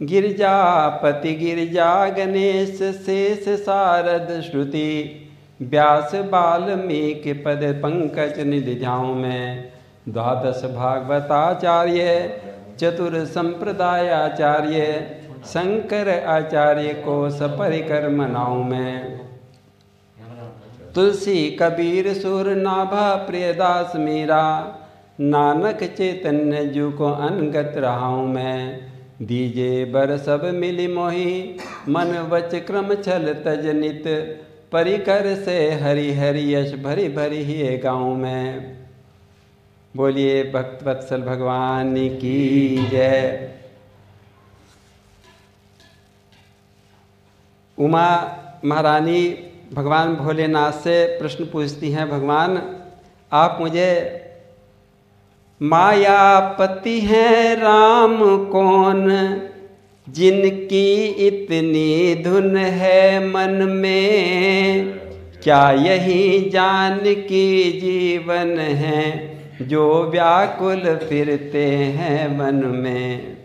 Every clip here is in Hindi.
गिरिजापति गिरिजा गणेश शेष शारद श्रुति व्यास वाल्मीकि पद पंकज निधि ध्याऊं मैं। द्वादश भागवताचार्य चतुर संप्रदायाचार्य शंकर आचार्य को सपरिकर मनाऊं मैं। तुलसी कबीर सुर नाभा प्रियदास मीरा नानक चैतन्य जू को अनगत रहाऊं मैं। दीजे बर सब मिली मोही मन वच क्रम छल तज नित परिकर से हरि हरि यश भरी भरी ही गाऊं मैं। बोलिए भक्त वत्सल भगवान की जय। उमा महारानी भगवान भोलेनाथ से प्रश्न पूछती हैं, भगवान आप मुझे मायापति हैं राम कौन, जिनकी इतनी धुन है मन में, क्या यही जानकी जीवन है जो व्याकुल फिरते हैं मन में।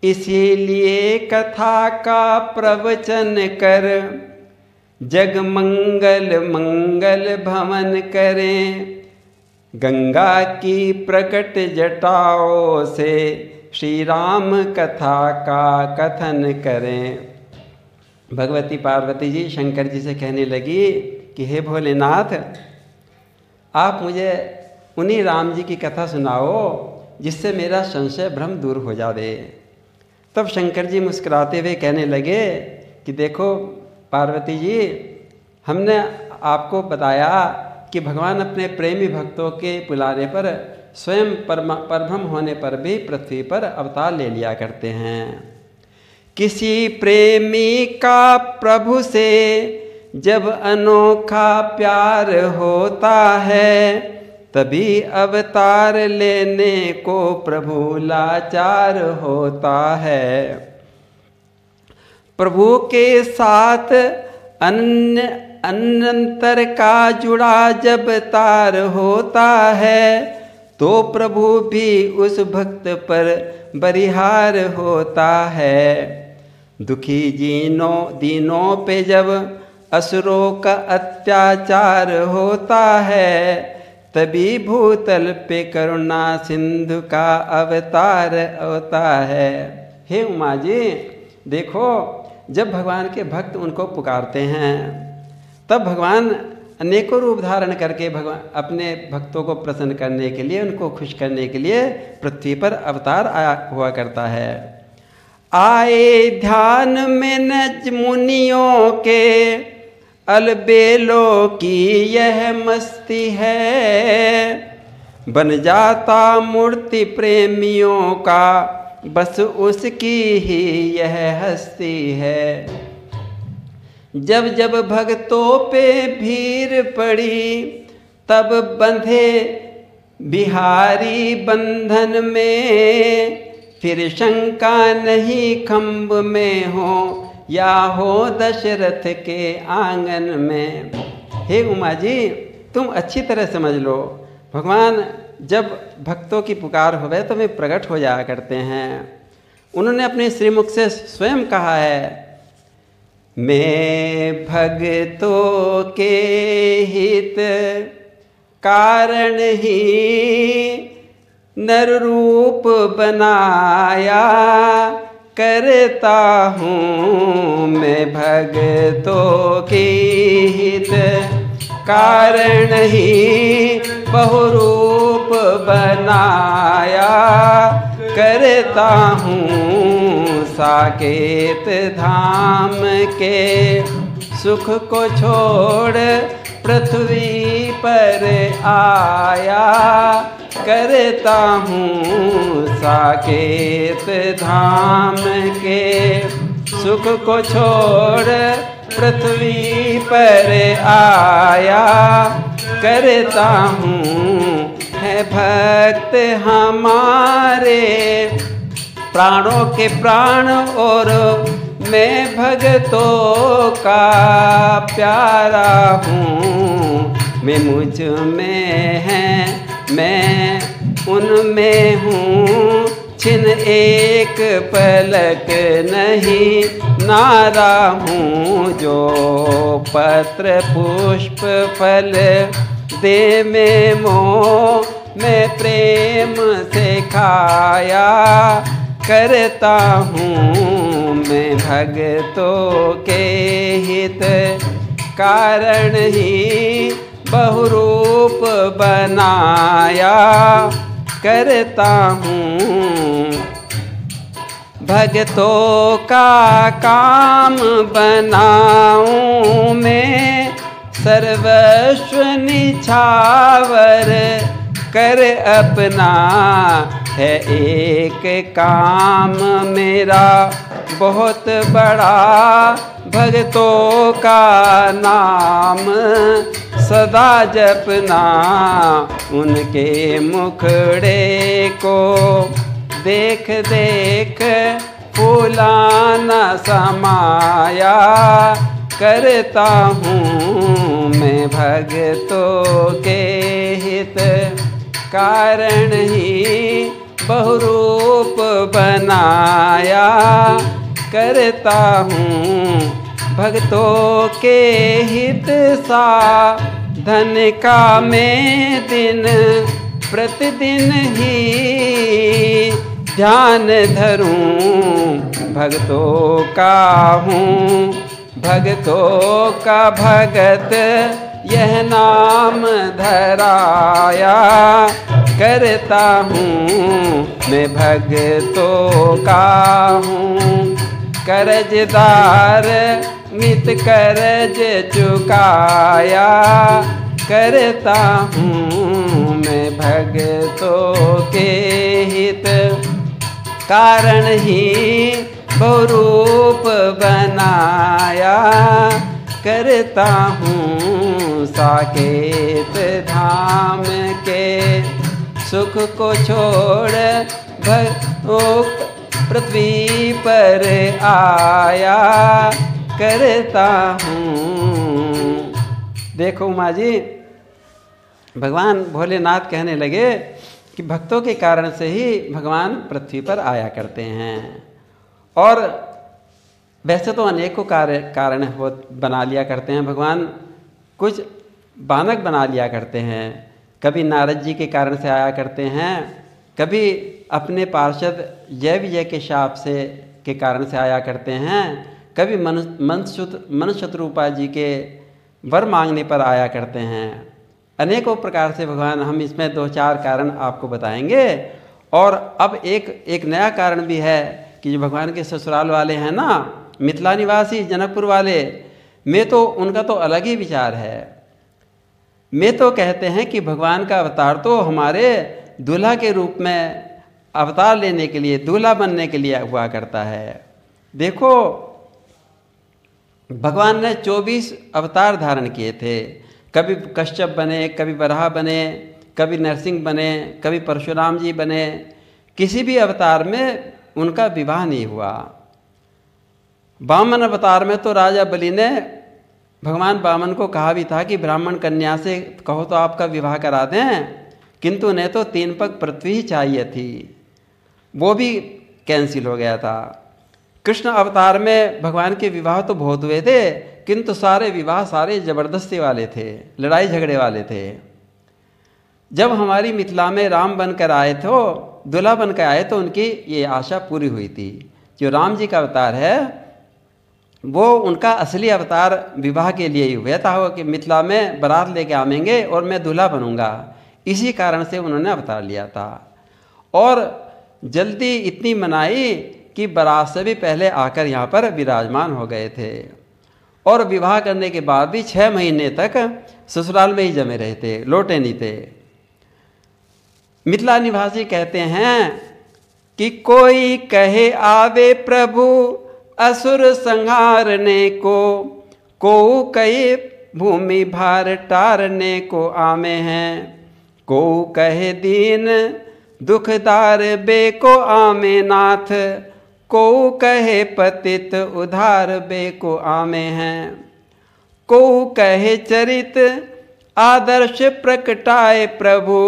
इसीलिए कथा का प्रवचन कर जग मंगल मंगल भवन करें। गंगा की प्रकट जटाओं से श्री राम कथा का कथन करें। भगवती पार्वती जी शंकर जी से कहने लगी कि हे भोलेनाथ आप मुझे उन्हीं राम जी की कथा सुनाओ जिससे मेरा संशय भ्रम दूर हो जावे। तब शंकर जी मुस्कुराते हुए कहने लगे कि देखो पार्वती जी, हमने आपको बताया कि भगवान अपने प्रेमी भक्तों के बुलाने पर स्वयं परब्रह्म होने पर भी पृथ्वी पर अवतार ले लिया करते हैं। किसी प्रेमी का प्रभु से जब अनोखा प्यार होता है, तभी अवतार लेने को प्रभु लाचार होता है। प्रभु के साथ अनंतर का जुड़ा जब तार होता है, तो प्रभु भी उस भक्त पर बरिहार होता है। दुखी दीनों पे जब असुरों का अत्याचार होता है, तभी भूतल पे करुणा सिंधु का अवतार होता है। हे उमा जी देखो, जब भगवान के भक्त उनको पुकारते हैं तब भगवान अनेकों रूप धारण करके भगवान अपने भक्तों को प्रसन्न करने के लिए, उनको खुश करने के लिए पृथ्वी पर अवतार आया हुआ करता है। आए ध्यान में नज मुनियों के अलबेलों की यह मस्ती है, बन जाता मूर्ति प्रेमियों का बस उसकी ही यह हस्ती है। जब जब भक्तों पे भीड़ पड़ी, तब बंधे बिहारी बंधन में, फिर शंका नहीं खम्भ में हो या हो दशरथ के आंगन में। हे उमा जी तुम अच्छी तरह समझ लो, भगवान जब भक्तों की पुकार होवे तो वे प्रकट हो जाया करते हैं। उन्होंने अपने श्रीमुख से स्वयं कहा है, मैं भक्तों के हित कारण ही नर रूप बनाया करता हूँ। मैं भक्तों के हित कारण ही बहुरूप बनाया करता हूँ। साकेत धाम के सुख को छोड़ पृथ्वी पर आया करता हूँ। साकेत धाम के सुख को छोड़ पृथ्वी पर आया करता हूँ। है भक्त हमारे प्राणों के प्राण और मैं भक्तों का प्यारा हूँ। मैं मुझ में है मैं उनमें हूँ छिन एक पलक नहीं नारा हूँ। जो पत्र पुष्प फल दे में मोह मैं प्रेम से खाया करता हूँ। मैं भक्तों के हित कारण ही बहुरूप बनाया करता हूँ। भक्तों का काम बनाऊं मैं सर्वस्व निछावर कर अपना। है एक काम मेरा बहुत बड़ा भक्तों का नाम सदा जपना। उनके मुखड़े को देख देख फूलाना समाया करता हूँ। मैं भक्तों के हित कारण ही बहुरूप बनाया करता हूँ। भक्तों के हित सा धन का मैं दिन प्रतिदिन ही ध्यान धरूं। भक्तों का हूँ भक्तों का भगत यह नाम धराया करता हूँ। मैं भक्तों का हूँ कर्जदार मित कर्ज चुकाया करता हूँ। मैं भक्तों के हित कारण ही बहुरूप बनाया करता हूँ। साकेत धाम के सुख को छोड़ पृथ्वी पर आया करता हूँ। देखो उमा जी, भगवान भोलेनाथ कहने लगे कि भक्तों के कारण से ही भगवान पृथ्वी पर आया करते हैं। और वैसे तो अनेकों कारण बना लिया करते हैं भगवान। कुछ बानक बना लिया करते हैं। कभी नारद जी के कारण से आया करते हैं, कभी अपने पार्षद जय विजय के शाप से के कारण से आया करते हैं, कभी मनुष्यरूपा जी के वर मांगने पर आया करते हैं। अनेकों प्रकार से भगवान, हम इसमें 2-4 कारण आपको बताएंगे। और अब एक नया कारण भी है कि जो भगवान के ससुराल वाले हैं ना, मिथिला निवासी जनकपुर वाले, में तो उनका तो अलग ही विचार है। में तो कहते हैं कि भगवान का अवतार तो हमारे दूल्हा के रूप में अवतार लेने के लिए, दूल्हा बनने के लिए हुआ करता है। देखो भगवान ने 24 अवतार धारण किए थे। कभी कश्यप बने, कभी वराह बने, कभी नरसिंह बने, कभी परशुराम जी बने। किसी भी अवतार में उनका विवाह नहीं हुआ। वामन अवतार में तो राजा बलि ने भगवान वामन को कहा भी था कि ब्राह्मण कन्या से कहो तो आपका विवाह करा दें, किंतु उन्हें तो 3 पग पृथ्वी ही चाहिए थी, वो भी कैंसिल हो गया था। कृष्ण अवतार में भगवान के विवाह तो बहुत हुए थे, किंतु सारे विवाह सारे जबरदस्ती वाले थे, लड़ाई झगड़े वाले थे। जब हमारी मिथिला में राम बनकर आए थे, दूल्हा बनकर आए, तो उनकी ये आशा पूरी हुई थी। जो राम जी का अवतार है वो उनका असली अवतार विवाह के लिए ही हुआ था, वो कि मिथिला में बारात लेके आवेंगे और मैं दूल्हा बनूंगा। इसी कारण से उन्होंने अवतार लिया था। और जल्दी इतनी मनाई कि बारात से भी पहले आकर यहाँ पर विराजमान हो गए थे। और विवाह करने के बाद भी 6 महीने तक ससुराल में ही जमे रहे थे, लौटे नहीं थे। मिथिला निवासी कहते हैं कि कोई कहे आवे प्रभु असुर संहारने को कहे भूमि भार टारने को आमे हैं। को कहे दीन दुखदार बे को आमे नाथ, को कहे पतित उधार बे को आमे हैं। को कहे चरित आदर्श प्रकटाए प्रभु,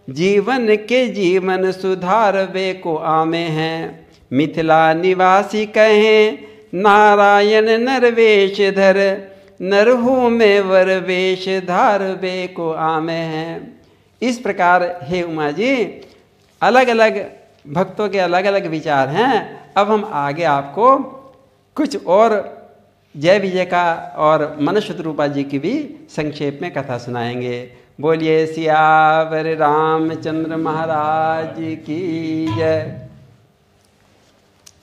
जीवन के जीवन सुधारवे को आमे हैं। मिथिला निवासी कहें नारायण नरवेश धर, नरहू में वरवेश धारवे को आमे हैं। इस प्रकार हे उमा जी अलग अलग भक्तों के अलग अलग विचार हैं। अब हम आगे आपको कुछ और जय विजय का और मनशत्रुपा जी की भी संक्षेप में कथा सुनाएंगे। बोलिए सियावर रामचंद्र महाराज की जय।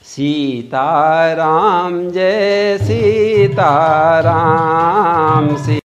सीताराम जय सीताराम।